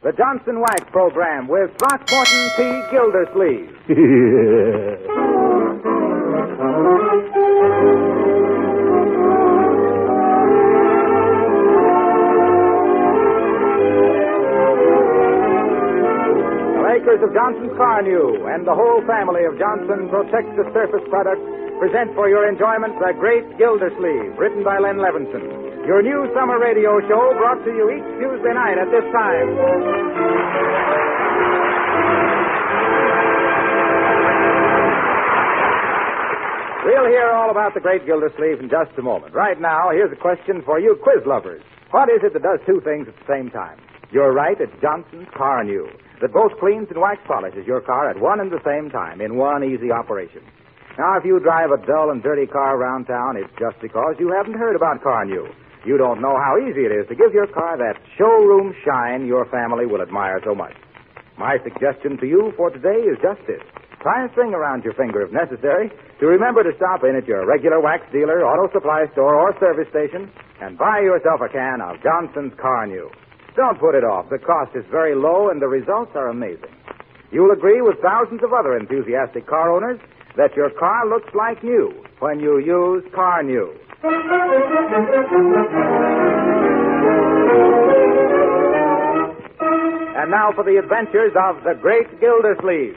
the Johnson Wax Program with Throckmorton P. Gildersleeve. The makers of Johnson's Car New and the whole family of Johnson Protect the Surface products present for your enjoyment The Great Gildersleeve, written by Len Levinson. Your new summer radio show brought to you each Tuesday night at this time. We'll hear all about the Great Gildersleeve in just a moment. Right now, here's a question for you quiz lovers. What is it that does two things at the same time? You're right, it's Johnson's Car New, that both cleans and wax polishes your car at one and the same time in one easy operation. Now, if you drive a dull and dirty car around town, it's just because you haven't heard about Car New. You don't know how easy it is to give your car that showroom shine your family will admire so much. My suggestion to you for today is just this. Tie a string around your finger if necessary to remember to stop in at your regular wax dealer, auto supply store, or service station and buy yourself a can of Johnson's Car New. Don't put it off. The cost is very low and the results are amazing. You'll agree with thousands of other enthusiastic car owners that your car looks like new when you use Car New. And now for the adventures of the Great Gildersleeve.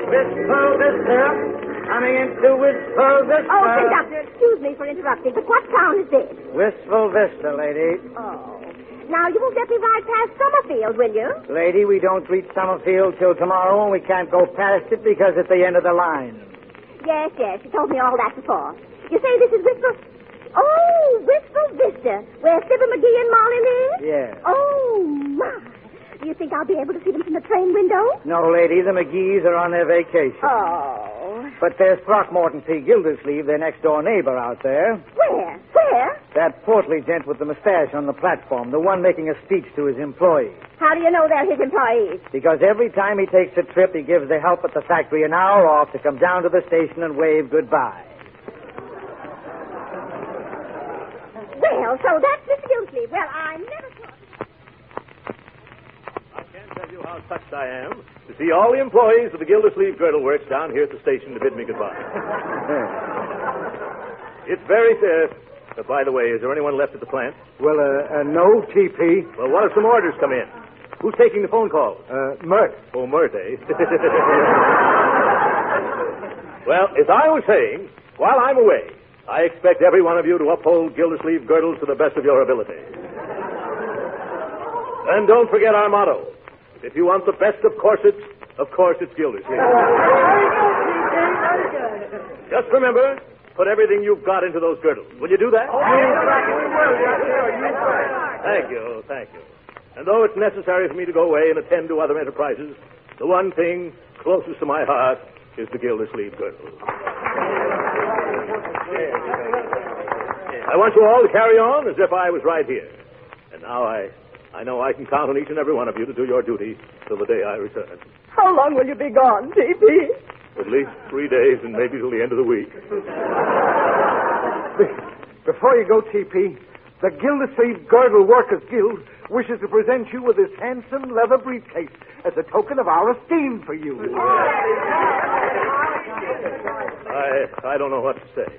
Wistful Vista. Coming into Wistful Vista. Oh, conductor, excuse me for interrupting, but what town is this? Wistful Vista, lady. Oh. Now, you won't let me ride past Summerfield, will you? Lady, we don't reach Summerfield till tomorrow, and we can't go past it because it's the end of the line. Yes, you told me all that before. You say this is Wistful... Oh, Wistful Vista, where Fibber McGee and Molly live? Yeah. Oh, my. Do you think I'll be able to see them from the train window? No, lady, the McGees are on their vacation. Oh. But there's Throckmorton P. Gildersleeve, their next-door neighbor out there. Where? That portly gent with the mustache on the platform, the one making a speech to his employees. How do you know they're his employees? Because every time he takes a trip, he gives the help at the factory an hour off to come down to the station and wave goodbye. Well, so that's Mr. Gildersleeve. Well, I never thought... I can't tell you how touched I am to see all the employees of the Gildersleeve Girdle Works down here at the station to bid me goodbye. It's very sad. By the way, is there anyone left at the plant? Well, no, TP. Well, what if some orders come in? Who's taking the phone calls? Mert. Oh, Mert, eh? Well, as I was saying, while I'm away, I expect every one of you to uphold Gildersleeve Girdles to the best of your ability. And don't forget our motto. If you want the best of corsets, of course it's Gildersleeve. Just remember, put everything you've got into those girdles. Will you do that? Thank you. And though it's necessary for me to go away and attend to other enterprises, the one thing closest to my heart is the Gildersleeve Girdle. I want you all to carry on as if I was right here. And now I know I can count on each and every one of you to do your duty till the day I return. How long will you be gone, T.P.? At least 3 days and maybe till the end of the week. Before you go, T.P., the Gildersleeve Girdle Workers Guild wishes to present you with this handsome leather briefcase as a token of our esteem for you. I don't know what to say.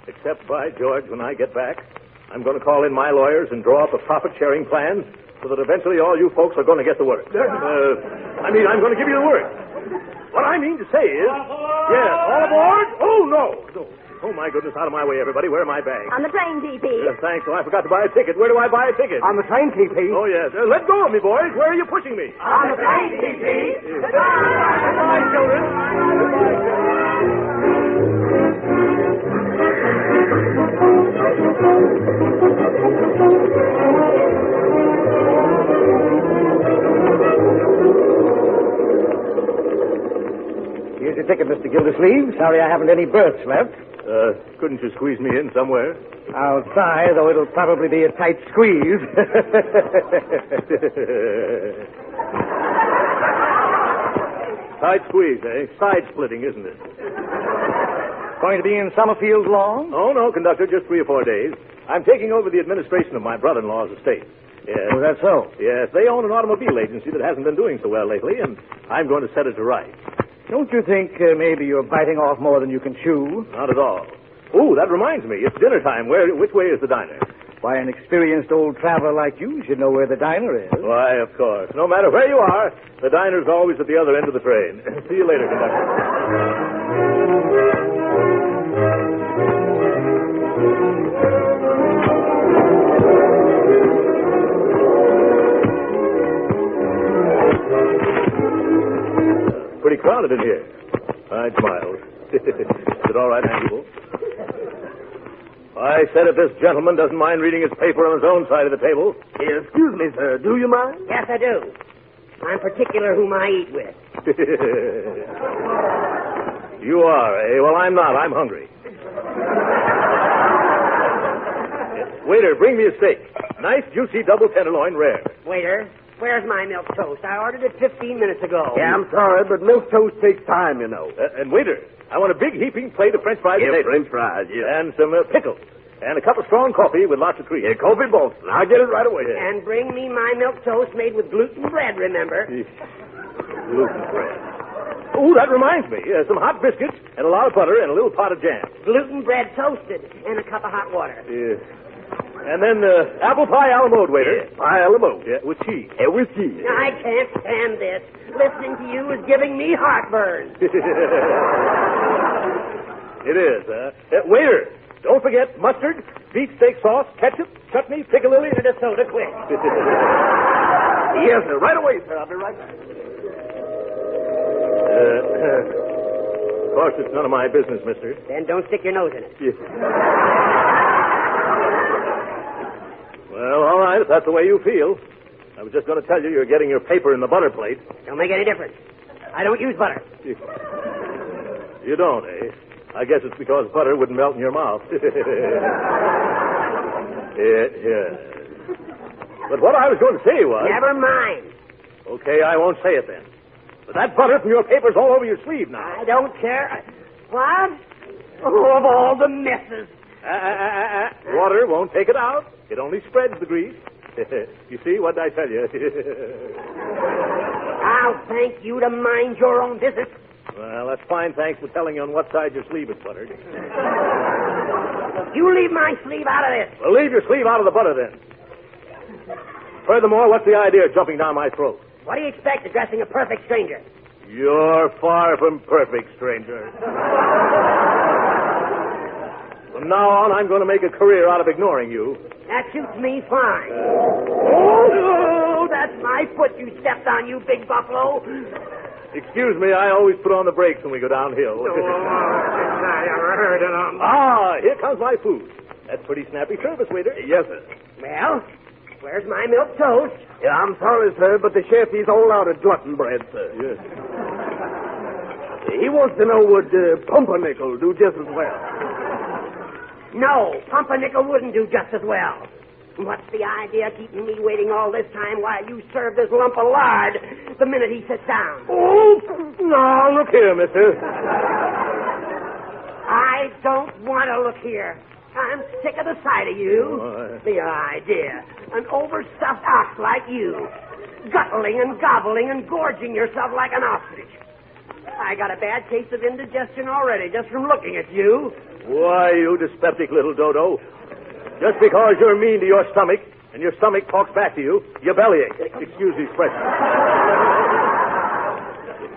Except, by George, when I get back, I'm going to call in my lawyers and draw up a profit-sharing plan so that eventually all you folks are going to get the work. I'm going to give you the work. What I mean to say is... Yes, all aboard? Oh, no. Oh, my goodness, out of my way, everybody. Where are my bags? On the train, T.P. Thanks. Oh, I forgot to buy a ticket. Where do I buy a ticket? On the train, T.P. Oh, yes. Let go of me, boys. Where are you pushing me? On the train, T.P. Goodbye, children. Goodbye, Here's your ticket, Mr. Gildersleeve. Sorry I haven't any berths left. Couldn't you squeeze me in somewhere? I'll try, though it'll probably be a tight squeeze. Tight squeeze, eh? Side splitting, isn't it? Going to be in Summerfield long? Oh, no, conductor, just 3 or 4 days. I'm taking over the administration of my brother-in-law's estate. Yes. Oh, that's so? Yes, they own an automobile agency that hasn't been doing so well lately, and I'm going to set it to rights. Don't you think maybe you're biting off more than you can chew? Not at all. Ooh, that reminds me. It's dinner time. Which way is the diner? Why, an experienced old traveler like you should know where the diner is. Why, of course. No matter where you are, the diner's always at the other end of the train. See you later, conductor. Pretty crowded in here. I smiled. Is it all right, Hannibal? I said if this gentleman doesn't mind reading his paper on his own side of the table. Excuse me, sir. Do you mind? Yes, I do. I'm particular whom I eat with. You are, eh? Well, I'm not. I'm hungry. Waiter, bring me a steak. Nice, juicy double tenderloin, rare. Waiter, where's my milk toast? I ordered it 15 minutes ago. Yeah, I'm sorry, but milk toast takes time, you know. And waiter, I want a big heaping plate of French fries. Yeah, French fries, yeah. And some pickles. And a cup of strong coffee with lots of cream. Yeah, coffee Boston. I'll get it right away. And bring me my milk toast made with gluten bread, remember? Gluten bread. Oh, that reminds me. Some hot biscuits and a lot of butter and a little pot of jam. Gluten bread toasted and a cup of hot water. Yeah. And then apple pie a la mode, waiter. Yeah, pie a la mode. Yeah, with cheese. Yeah, with cheese. I can't stand this. Listening to you is giving me heartburn. It is, waiter, don't forget mustard, beefsteak sauce, ketchup, chutney, piccalilli, and a soda quick. Yes, sir. Right away, sir. I'll be right back. Of course, it's none of my business, mister. Then don't stick your nose in it. Yes. Well, all right, if that's the way you feel. I was just going to tell you you're getting your paper in the butter plate. Don't make any difference. I don't use butter. You don't, eh? I guess it's because butter wouldn't melt in your mouth. Yeah. But what I was going to say was... Never mind. Okay, I won't say it then. But that butter from your paper's all over your sleeve now. I don't care. What? Oh, of all the messes. Water won't take it out. It only spreads the grease. You see, what did I tell you? I'll thank you to mind your own business. Well, that's fine. Thanks for telling you on what side your sleeve is buttered. You leave my sleeve out of this. Well, leave your sleeve out of the butter, then. Furthermore, what's the idea of jumping down my throat? What do you expect addressing a perfect stranger? You're far from perfect, stranger. From now on, I'm going to make a career out of ignoring you. That suits me fine. Oh, that's my foot you stepped on, you big buffalo. Excuse me, I always put on the brakes when we go downhill. I ever heard of them. Here comes my food. That's pretty snappy service, waiter. Yes, sir. Well, where's my milk toast? Yeah, I'm sorry, sir, but the chef, he's all out of glutton bread, sir. Yes. He wants to know would pumpernickel do just as well. No, pumpernickel wouldn't do just as well. What's the idea of keeping me waiting all this time while you serve this lump of lard the minute he sits down? Oh, no, look here, mister. I don't want to look here. I'm sick of the sight of you. The idea. An overstuffed ox like you. Guttling and gobbling and gorging yourself like an ostrich. I got a bad case of indigestion already just from looking at you. Why, you dyspeptic little dodo. Just because you're mean to your stomach and your stomach talks back to you, your bellyache. Excuse the expression.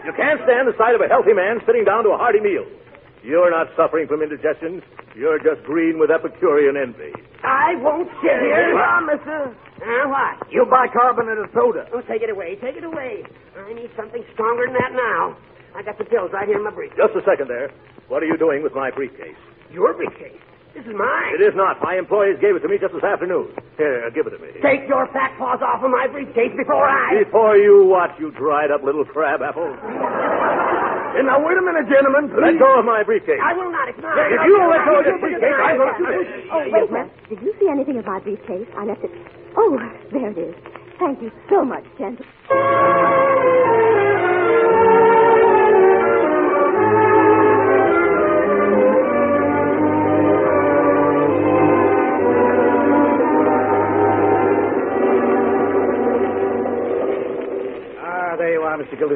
You can't stand the sight of a healthy man sitting down to a hearty meal. You're not suffering from indigestion. You're just green with Epicurean envy. I won't sit here. mister. What? You bicarbonated soda. Oh, take it away. Take it away. I need something stronger than that now. I got the pills right here in my briefcase. Just a second there. What are you doing with my briefcase? Your briefcase? This is mine. It is not. My employees gave it to me just this afternoon. Here, give it to me. Take your fat paws off of my briefcase before I... Before you what, you dried-up little crab apple? And now, wait a minute, gentlemen, Let please. go of my briefcase. I will not. It's mine. If you don't let go of this briefcase, I'm going to shoot you. Oh, wait a minute. Did you see anything of my briefcase? I left it. Oh, there it is. Thank you so much, gentlemen.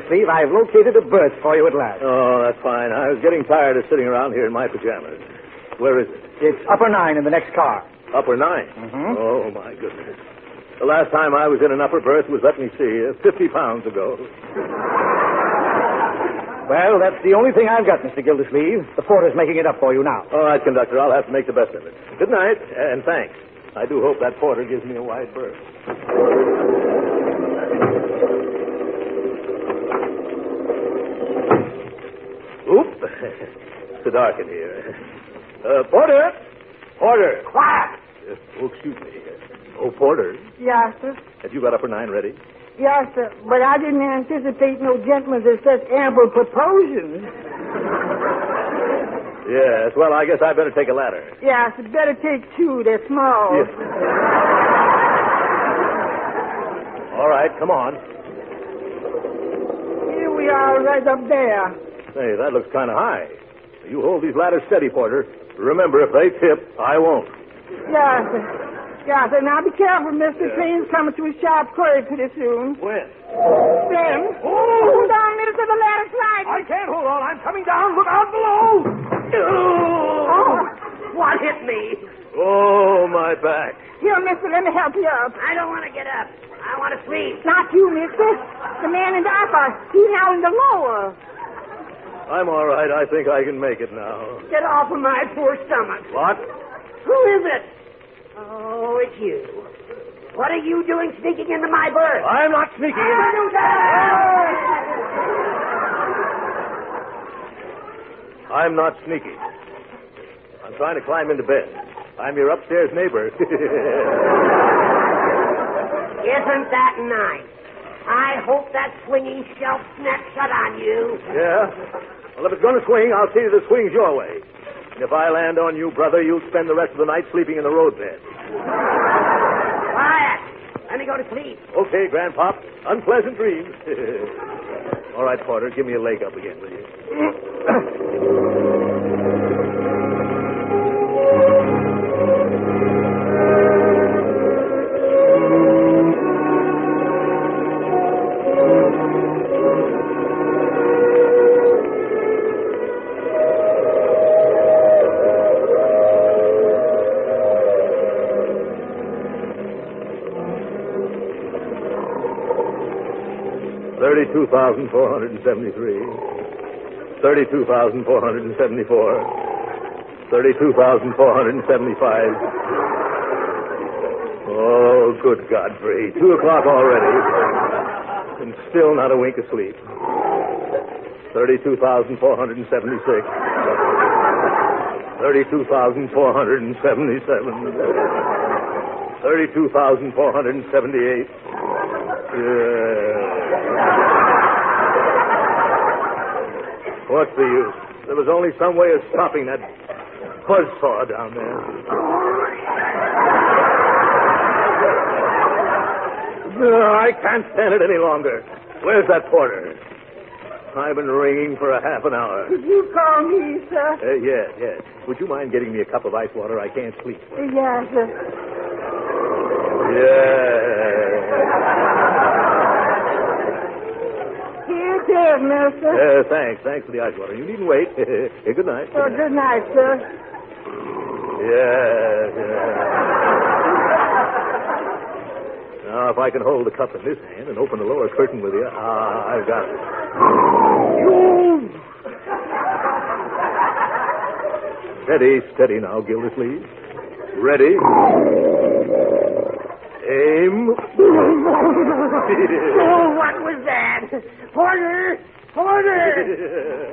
Gildersleeve. I've located a berth for you at last. Oh, that's fine. I was getting tired of sitting around here in my pajamas. Where is it? It's upper 9 in the next car. Upper 9? Mm-hmm. Oh, my goodness. The last time I was in an upper berth was, let me see, 50 pounds ago. Well, that's the only thing I've got, Mr. Gildersleeve. The porter's making it up for you now. All right, conductor, I'll have to make the best of it. Good night, and thanks. I do hope that porter gives me a wide berth. Oop. It's so dark in here. Porter! Porter! Quiet! Oh, excuse me. Oh, Porter, Yes, sir. have you got upper 9 ready? Yes, sir. But I didn't anticipate no gentlemen to such ample proportions. Yes, well, I guess I better take a ladder. Yes, better take 2. They're small. Yes. All right, come on. Here we are right up there. Hey, that looks kind of high. You hold these ladders steady, Porter. Remember, if they tip, I won't. Yes, sir. Yes, sir. Now be careful, mister. Train's coming to a sharp curve pretty soon. When? Then. Hold on, mister, to the ladder slide. I can't hold on. I'm coming down. Look out below. Oh, what hit me? Oh, my back. Here, mister, let me help you up. I don't want to get up. I want to sleep. Not you, mister. The man in the upper. He's now in the lower. I'm all right. I think I can make it now. Get off of my poor stomach. What? Who is it? Oh, it's you. What are you doing sneaking into my berth? I'm not sneaking in. I'm not sneaking. I'm trying to climb into bed. I'm your upstairs neighbor. Isn't that nice? I hope that swinging shelf snaps shut on you. Yeah? Well, if it's going to swing, I'll see that it swings your way. And if I land on you, brother, you'll spend the rest of the night sleeping in the roadbed. Quiet. Let me go to sleep. Okay, Grandpop. Unpleasant dreams. All right, Porter, give me a leg up again, will you? 32,473. 32,474. 32,475. Oh, good Godfrey. 2 o'clock already. And still not a wink of sleep. 32,476. 32,477. 32,478. What's the use? There was only some way of stopping that buzzsaw down there. I can't stand it any longer. Where's that porter? I've been ringing for a half an hour. Did you call me, sir? Yes. Would you mind getting me a cup of ice water? I can't sleep. Yes, sir. Yeah. Here it is, mister. Thanks. Thanks for the ice water. You needn't wait. Good night. Oh, good night, sir. Yeah. Now, if I can hold the cup in this hand and open the lower curtain with you, I've got it. Steady now, Gildersleeve. Ready? Aim. Oh, what was that? Porter!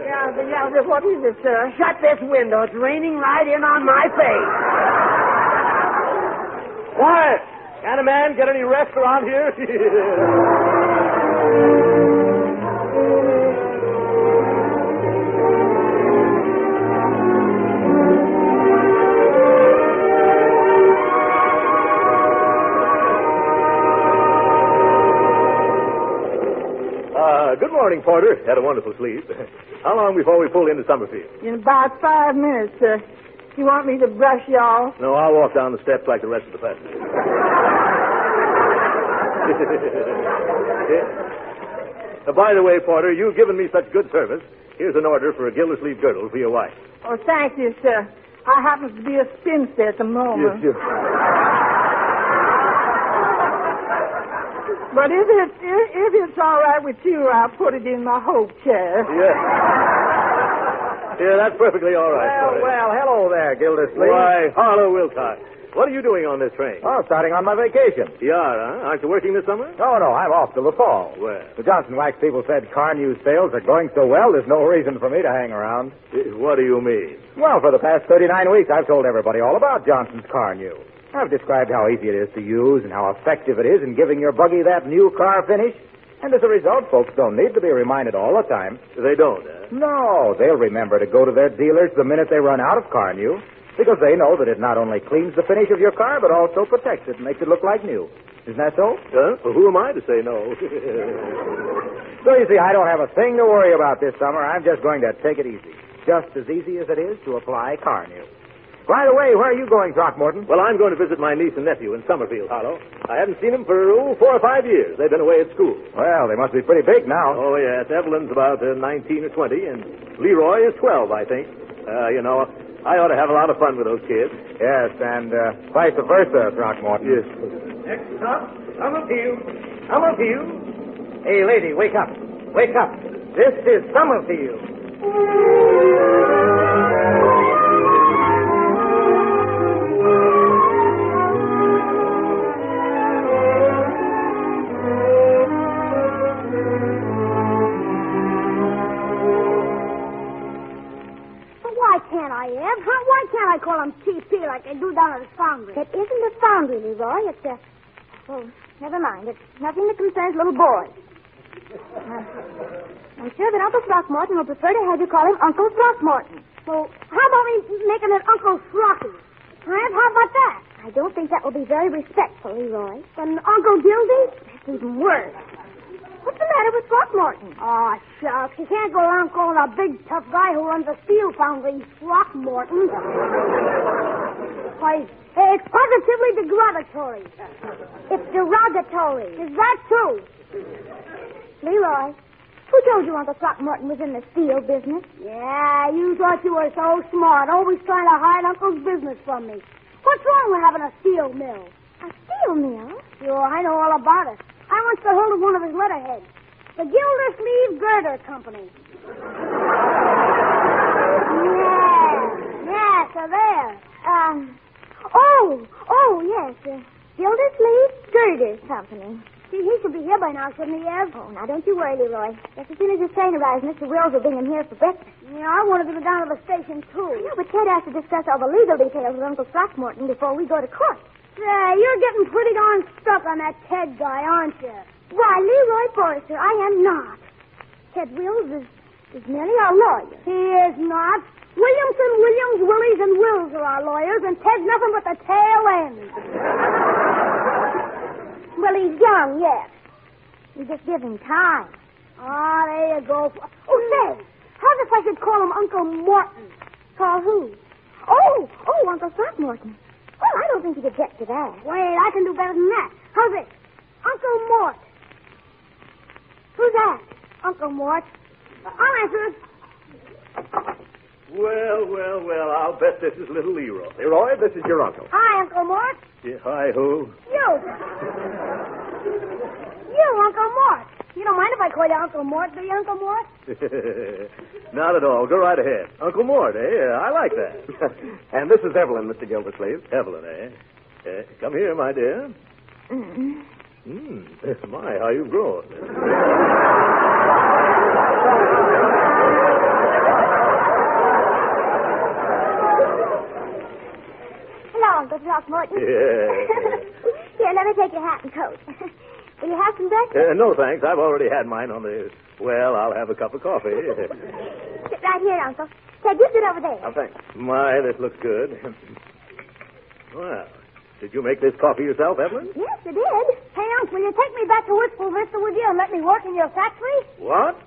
Yeah, what is it, sir? Shut this window. It's raining right in on my face. Quiet! Can a man get any rest around here? Good morning, Porter. Had a wonderful sleep. How long before we pull into Summerfield? In about 5 minutes, sir. You want me to brush you off? No, I'll walk down the steps like the rest of the passengers. By the way, Porter, you've given me such good service. Here's an order for a Gildersleeve girdle for your wife. Oh, thank you, sir. I happen to be a spinster at the moment. Yes. But if it's all right with you, I'll put it in my hope chest. Yeah, that's perfectly all right. Well, hello there, Gildersleeve. Why, Harlow Wilcox. What are you doing on this train? Oh, starting on my vacation. You are, huh? Aren't you working this summer? No, I'm off till the fall. Well. The Johnson Wax people said car news sales are going so well, there's no reason for me to hang around. What do you mean? Well, for the past 39 weeks, I've told everybody all about Johnson's car news. I've described how easy it is to use and how effective it is in giving your buggy that new car finish. And as a result, folks don't need to be reminded all the time. They don't, huh? No, they'll remember to go to their dealers the minute they run out of car news. Because they know that it not only cleans the finish of your car, but also protects it and makes it look like new. Isn't that so? Well, who am I to say no? So you see, I don't have a thing to worry about this summer. I'm just going to take it easy. Just as easy as it is to apply car news. By the way, where are you going, Throckmorton? Well, I'm going to visit my niece and nephew in Summerfield, Harlow. I haven't seen them for 4 or 5 years. They've been away at school. Well, they must be pretty big now. Oh, yes. Evelyn's about 19 or 20, and Leroy is 12, I think. I ought to have a lot of fun with those kids. Yes, and vice versa, Throckmorton. Yes. Next stop, Summerfield. Hey, lady, wake up. Wake up. This is Summerfield. Why can't I call him TP like they do down at the foundry? It isn't a foundry, Leroy. It's a... Oh, never mind. It's nothing that concerns little boys. I'm sure that Uncle Throckmorton will prefer to have you call him Uncle Throckmorton. Well, how about me making it Uncle Throcky? How about that? I don't think that will be very respectful, Leroy. Then Uncle Gildy? That's even worse. What's the matter with Throckmorton? Oh, shucks. You can't go around calling a big, tough guy who runs a steel foundry Throckmorton. Why, it's positively derogatory. It's derogatory. Is that true? Leroy, who told you Uncle Throckmorton was in the steel business? Yeah, you thought you were so smart, always trying to hide Uncle's business from me. What's wrong with having a steel mill? A steel mill? Sure, I know all about it. I once got hold of one of his letterheads. The Gildersleeve Girder Company. Yeah, so there. Yes. Gildersleeve Girder Company. See, he should be here by now, shouldn't he, Ev? Oh, now, don't you worry, Leroy. Just as soon as his train arrives, Mr. Wills will bring him here for breakfast. Yeah, I wanted to go down to the station, too. I know, but Ted has to discuss all the legal details with Uncle Throckmorton before we go to court. Say, you're getting pretty darn stuck on that Ted guy, aren't you? Why, Leroy Forrester, I am not. Ted Wills is merely our lawyer. He is not. Williamson, Williams, Willies, and Wills are our lawyers, and Ted's nothing but the tail end. Well, he's young yet. You just give him time. Ah, there you go. Oh, say, how's if I should call him Uncle Morton? Call who? Oh, Uncle Throckmorton. Well, I don't think you'd object to that. Wait, I can do better than that. How's this? Uncle Mort. Who's that? Uncle Mort. I'll answer it. Well, I'll bet this is little Leroy. Leroy, this is your uncle. Hi, Uncle Mort. Yeah, hi, who? You, Uncle Mort. You don't mind if I call you Uncle Mort, do you, Uncle Mort? Not at all. Go right ahead. Uncle Mort, eh? I like that. And this is Evelyn, Mr. Gildersleeve. Evelyn, eh? Come here, my dear. My, how you've grown. Hello, Uncle Throckmorton. Yeah. Here, let me take your hat and coat. Will you have some breakfast? No, thanks. I've already had mine on the... Well, I'll have a cup of coffee. Sit right here, Uncle. Ted, you sit over there. Oh, thanks. My, this looks good. Well, did you make this coffee yourself, Evelyn? Yes, I did. Hey, Uncle, will you take me back to Wistful Vista with you and let me work in your factory? What?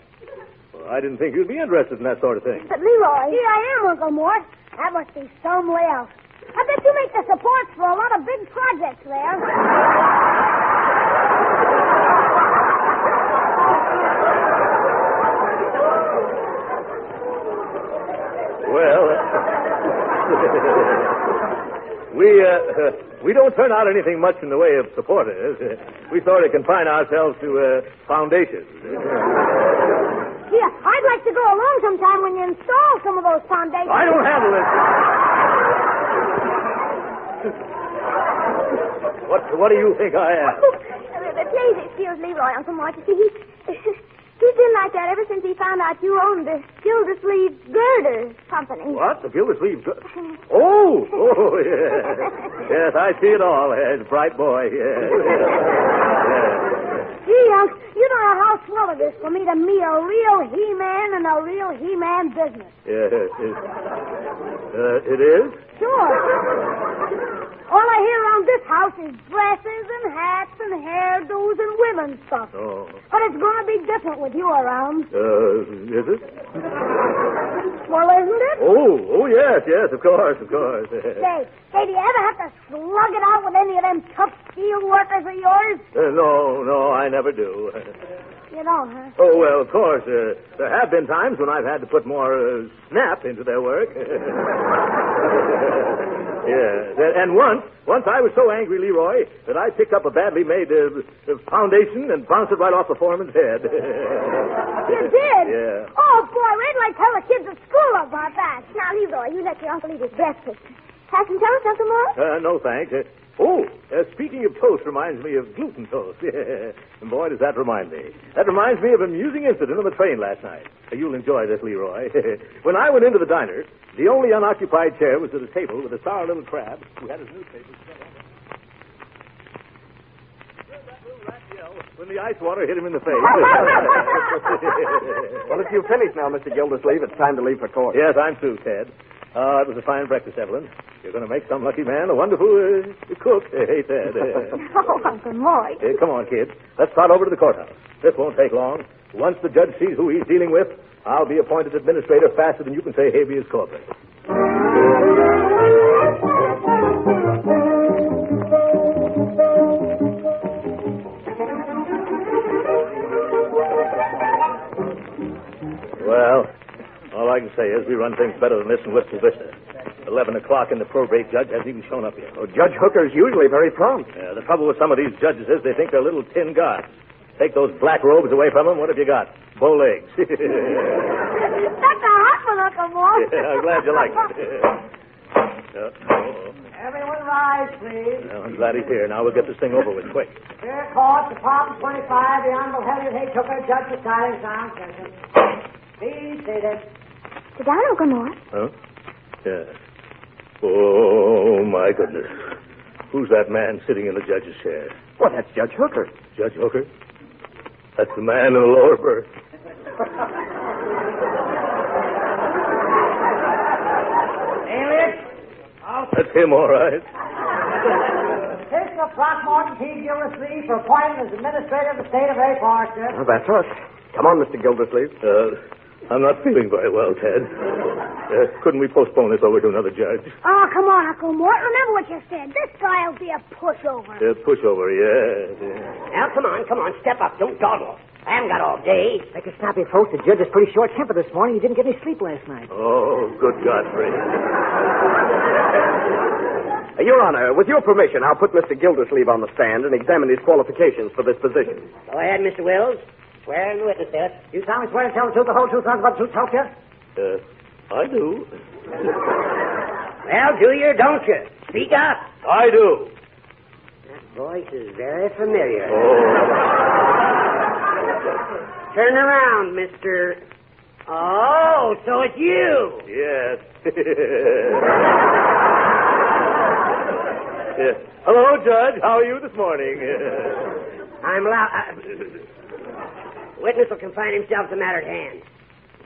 Well, I didn't think you'd be interested in that sort of thing. But, Leroy... Here I am, Uncle Mort. That must be some way out. I bet you make the supports for a lot of big projects there. We don't turn out anything much in the way of supporters. We sort of confine ourselves to foundations. Yeah, I'd like to go along sometime when you install some of those foundations. I don't handle it. What do you think I am? Please excuse Leroy, Uncle Mort. You see, he's been like that ever since he found out you owned the Gildersleeve Girder Company. What? The Gildersleeve? Oh, yes. Yes, I see it all. Yes, bright boy, yes. Gee, Uncle, you don't know how swell it is for me to meet a real He-Man and a real He-Man business. Yes, it is? Sure. All I hear around this house is dresses and hats and hairdos and women's stuff. Oh. But it's going to be different with you around. Is it? Well, isn't it? Oh, yes, of course. Say, do you ever have to slug it out with any of them tough steel workers of yours? No, I never do. You don't, huh? Oh, well, of course. There have been times when I've had to put more snap into their work. Yeah, and once I was so angry, Leroy, that I picked up a badly made foundation and bounced it right off the foreman's head. You did? Yeah. Oh, boy, wait till I tell the kids at school about that. Now, Leroy, you let your uncle eat his breakfast. Have some toast, Uncle Mort? No, thanks. Speaking of toast reminds me of gluten toast. And boy, does that remind me. That reminds me of an amusing incident on the train last night. You'll enjoy this, Leroy. When I went into the diner, the only unoccupied chair was at a table with a sour little crab who had his newspaper spread out. That little rat yelled when the ice water hit him in the face. Well, if you've finished now, Mr. Gildersleeve, it's time to leave for court. Yes, I'm through, Ted. It was a fine breakfast, Evelyn. You're going to make some lucky man a wonderful cook. Hey, Ted. Oh, Uncle Mort. Come on, kids. Let's start over to the courthouse. This won't take long. Once the judge sees who he's dealing with, I'll be appointed administrator faster than you can say habeas corpus. Well, all I can say is we run things better than this in Wistful Vista. 11 o'clock and the probate judge hasn't even shown up yet. Oh, Judge Hooker's usually very prompt. Yeah, the trouble with some of these judges is they think they're little tin gods. Take those black robes away from them, what have you got? Bow legs. That's a hot one, Uncle Mort. Yeah, I'm glad you like it. Everyone rise, please. Well, I'm glad he's here. Now we'll get this thing over with quick. Here, court, Department 25, the Honorable Henry H. Hooker, Judge presiding, sound session. Please seated. Sit down, Uncle Mort. Huh? Yeah. Oh, my goodness. Who's that man sitting in the judge's chair? Well, that's Judge Hooker. Judge Hooker? That's the man in the lower berth. Alias? That's him, all right. Mr. Throckmorton T. Gildersleeve for appointment as administrator of the state of A. Forster. Well, that's us. Come on, Mr. Gildersleeve. I'm not feeling very well, Ted. Couldn't we postpone this over to another judge? Oh, come on, Uncle Mort. Remember what you said. This guy'll be a pushover. Pushover, yeah. Now, come on. Step up. Don't dawdle. I haven't got all day. Make a snappy, folks. The judge is pretty short-tempered this morning. He didn't get any sleep last night. Oh, good Godfrey. Your Honor, with your permission, I'll put Mr. Gildersleeve on the stand and examine his qualifications for this position. Go ahead, Mr. Wills. Swear in the witness there. You solemnly swear to tell the truth, the whole truth, nothing but the truth, help you? I do. Well, do you or don't you? Speak up. I do. That voice is very familiar. Oh. Turn around, Mr. Oh, so it's you. Yes. Yes. Hello, Judge. How are you this morning? I'm Witness will confine himself to the matter at hand.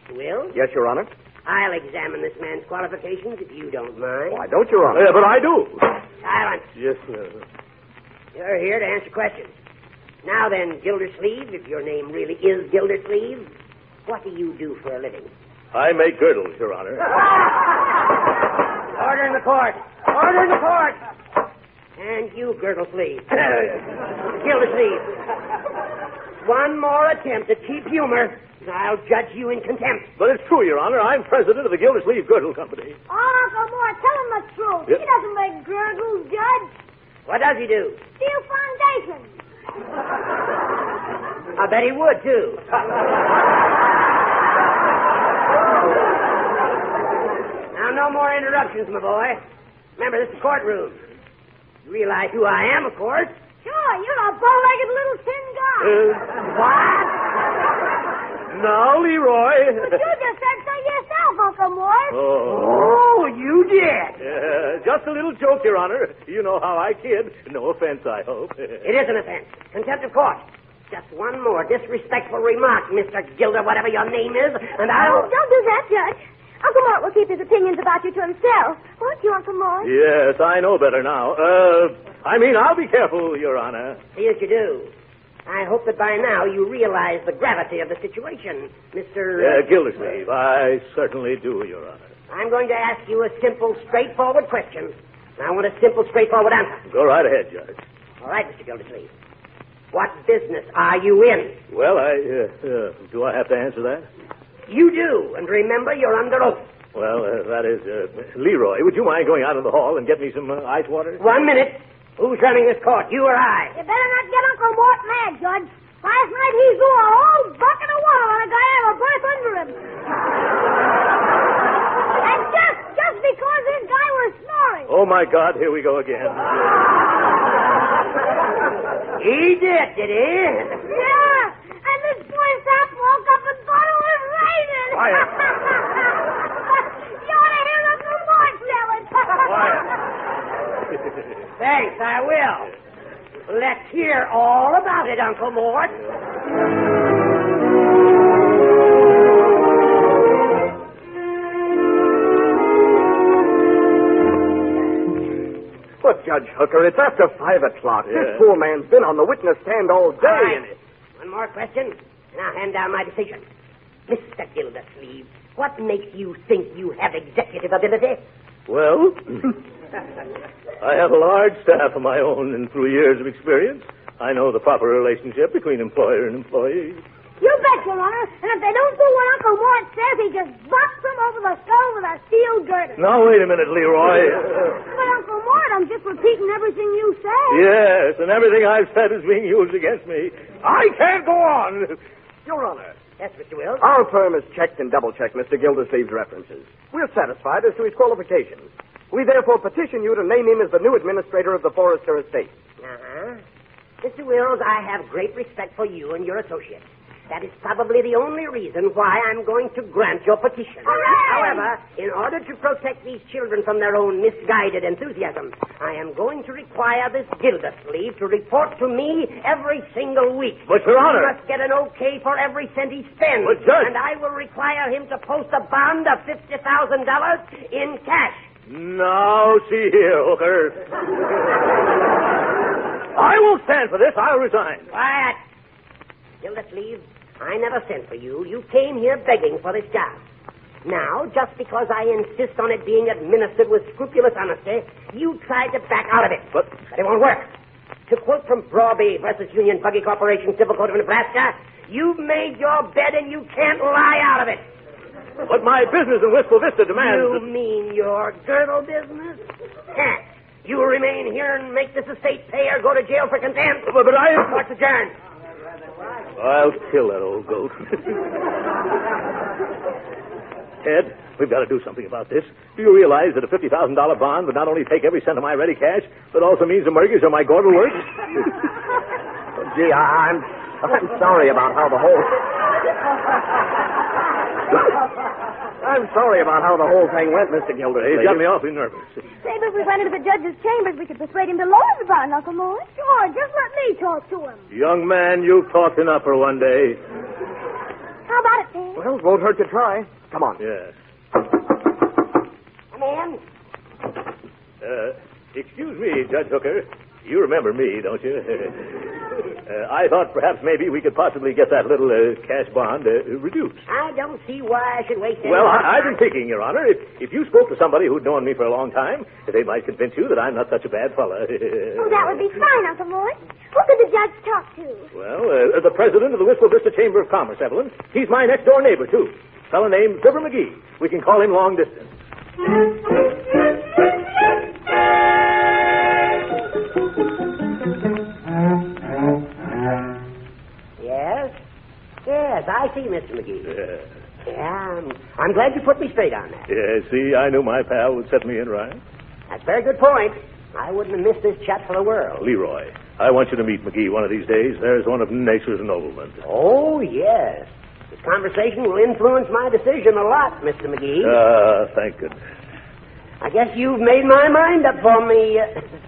Mr. Wills? Yes, Your Honor. I'll examine this man's qualifications if you don't mind. Why don't, Your Honor? Yeah, but I do. Silence. Yes, sir. You're here to answer questions. Now then, Gildersleeve, if your name really is Gildersleeve, what do you do for a living? I make girdles, Your Honor. Order in the court. Order in the court. And you, Gildersleeve. Gildersleeve. One more attempt at cheap humor, and I'll judge you in contempt. But it's true, Your Honor. I'm president of the Gildersleeve Girdle Company. Oh, Uncle Mort, tell him the truth. Yep. He doesn't make girdles, Judge. What does he do? Steel foundation. I bet he would, too. Now, no more interruptions, my boy. Remember, this is a courtroom. You realize who I am, of course. Sure, you're a bow-legged little tin guy. What? Now, Leroy. But you just said so yourself, Uncle Mort. Oh, you did. Just a little joke, Your Honor. You know how I kid. No offense, I hope. It is an offense. Contempt of court. Just one more disrespectful remark, Mr. Gilder, whatever your name is, and I'll... Oh, don't do that, Judge. Uncle Mort will keep his opinions about you to himself. Won't you, Uncle Mort? Yes, I know better now. I'll be careful, Your Honor. See as you do. I hope that by now you realize the gravity of the situation, Mr. Gildersleeve, I certainly do, Your Honor. I'm going to ask you a simple, straightforward question. I want a simple, straightforward answer. Go right ahead, Judge. All right, Mr. Gildersleeve. What business are you in? Well, do I have to answer that? You do, and remember, you're under oath. Well, that is, Leroy, would you mind going out in the hall and get me some ice water? 1 minute. Who's running this court, you or I? You better not get Uncle Mort mad, Judge. Last night he threw a whole bucket of water on a guy out of a berth under him. And just because this guy was snoring. Oh, my God, here we go again. He did he? Yeah, and this boy Sap woke up and thought it was raining. Quiet. You ought to hear Uncle Mort tell it. Quiet. Thanks, I will. Let's hear all about it, Uncle Mort. But, Judge Hooker, it's after 5 o'clock. Yeah. This poor man's been on the witness stand all day. All and right. One more question, and I'll hand down my decision. Mr. Gildersleeve, what makes you think you have executive ability? Well, I have a large staff of my own, and through years of experience, I know the proper relationship between employer and employee. You bet, Your Honor. And if they don't do what Uncle Mort says, he just bops them over the skull with a steel girder. Now, wait a minute, Leroy. But, Uncle Mort, I'm just repeating everything you say. Yes, and everything I've said is being used against me. I can't go on. Your Honor, Yes, Mr. Wills? our firm has checked and double-checked Mr. Gildersleeve's references. We're satisfied as to his qualifications. We therefore petition you to name him as the new administrator of the Forrester estate. Uh-huh. Mr. Wills, I have great respect for you and your associates. That is probably the only reason why I'm going to grant your petition. Hooray! However, in order to protect these children from their own misguided enthusiasm, I am going to require this Gildersleeve to report to me every single week. But, Your Honor... He must get an okay for every cent he spends. But, Judge... And I will require him to post a bond of $50,000 in cash. Now, see here, Hooker. I won't stand for this. I'll resign. Quiet. Gildersleeve, I never sent for you. You came here begging for this job. Now, just because I insist on it being administered with scrupulous honesty, you tried to back out of it. But it won't work. To quote from Broadway versus Union Buggy Corporation, Civil Code of Nebraska, you've made your bed and you can't lie out of it. But my business in Wistful Vista demands... You mean your girdle business? You will remain here and make this estate pay or go to jail for contempt. But I... Court's adjourned. I'll kill that old goat. Ted, we've got to do something about this. Do you realize that a $50,000 bond would not only take every cent of my ready cash, but also means the mortgage on my Gordon works? Gee, I'm sorry about how the whole... I'm sorry about how the whole thing went, Mr. Gildersleeve. He's got me awfully nervous. Maybe if we went into the judge's chambers, we could persuade him to lower the bond, Uncle Mort. Sure, just let me talk to him. Young man, you've talked enough for one day. How about it, Dad? Well, won't hurt to try. Come on. Yes. Come in. Excuse me, Judge Hooker. You remember me, don't you? I thought perhaps maybe we could possibly get that little cash bond reduced. I don't see why I should waste any Well, more I've time. been thinking, Your Honor, if you spoke to somebody who'd known me for a long time, they might convince you that I'm not such a bad fella. Oh, that would be fine, Uncle Mort. Who could the judge talk to? Well, the president of the Wistful Vista Chamber of Commerce, Evelyn. He's my next-door neighbor, too. A fellow named Fibber McGee. We can call him long distance. Yes, I see, Mr. McGee. Yeah, I'm glad you put me straight on that. Yeah, see, I knew my pal would set me in right. That's a very good point. I wouldn't have missed this chat for the world. Leroy, I want you to meet McGee one of these days. There's one of nature's noblemen. Oh, yes. This conversation will influence my decision a lot, Mr. McGee. Thank goodness. I guess you've made my mind up for me,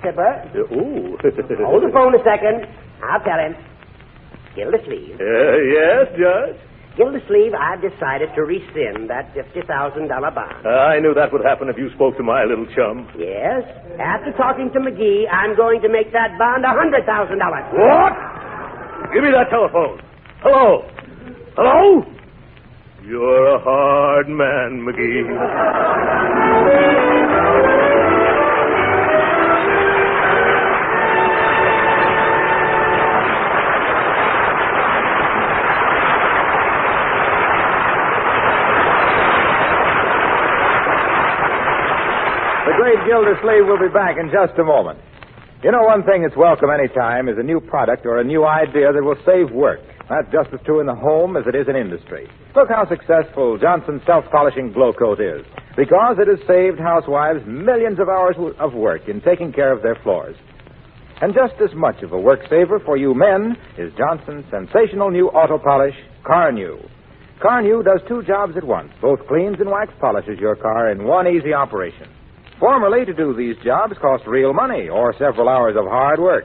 Fibber. Ooh. Hold the phone a second. I'll tell him. Gildersleeve. Yes, Judge? Gildersleeve, I've decided to rescind that $50,000 bond. I knew that would happen if you spoke to my little chum. Yes. After talking to McGee, I'm going to make that bond $100,000. What? Give me that telephone. Hello? Hello? You're a hard man, McGee. The great Gildersleeve will be back in just a moment. You know, one thing that's welcome any time is a new product or a new idea that will save work. That's just as true in the home as it is in industry. Look how successful Johnson's self-polishing glow coat is, because it has saved housewives millions of hours of work in taking care of their floors. And just as much of a work saver for you men is Johnson's sensational new auto polish, Car New. Car New does two jobs at once, both cleans and wax polishes your car in one easy operation. Formerly, to do these jobs cost real money or several hours of hard work.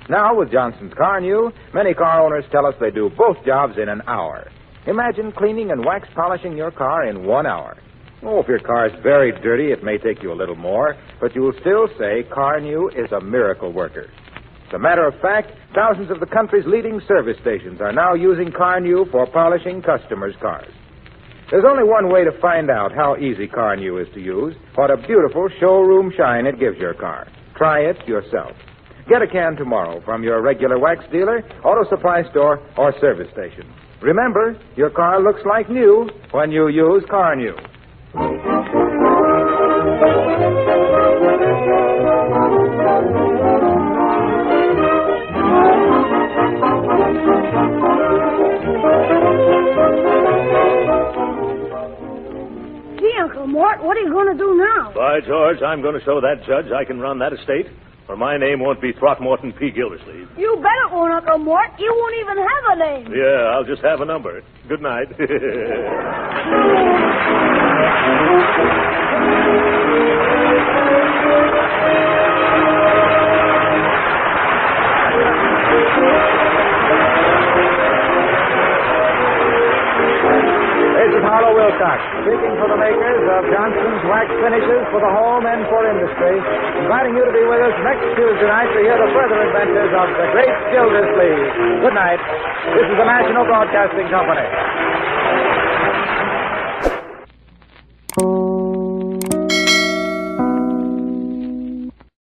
Now, with Johnson's Car New, many car owners tell us they do both jobs in an hour. Imagine cleaning and wax polishing your car in 1 hour. Oh, if your car is very dirty, it may take you a little more, but you'll still say Car New is a miracle worker. As a matter of fact, thousands of the country's leading service stations are now using Car New for polishing customers' cars. There's only one way to find out how easy Car New is to use, what a beautiful showroom shine it gives your car. Try it yourself. Get a can tomorrow from your regular wax dealer, auto supply store, or service station. Remember, your car looks like new when you use Car New. Uncle Mort, what are you going to do now? By George, I'm going to show that judge I can run that estate, or my name won't be Throckmorton P. Gildersleeve. You bet it won't, Uncle Mort. You won't even have a name. Yeah, I'll just have a number. Good night. This is Harlow Wilcox, speaking for the makers of Johnson's Wax Finishes for the home and for industry, inviting you to be with us next Tuesday night to hear the further adventures of the great Gildersleeve. Good night. This is the National Broadcasting Company.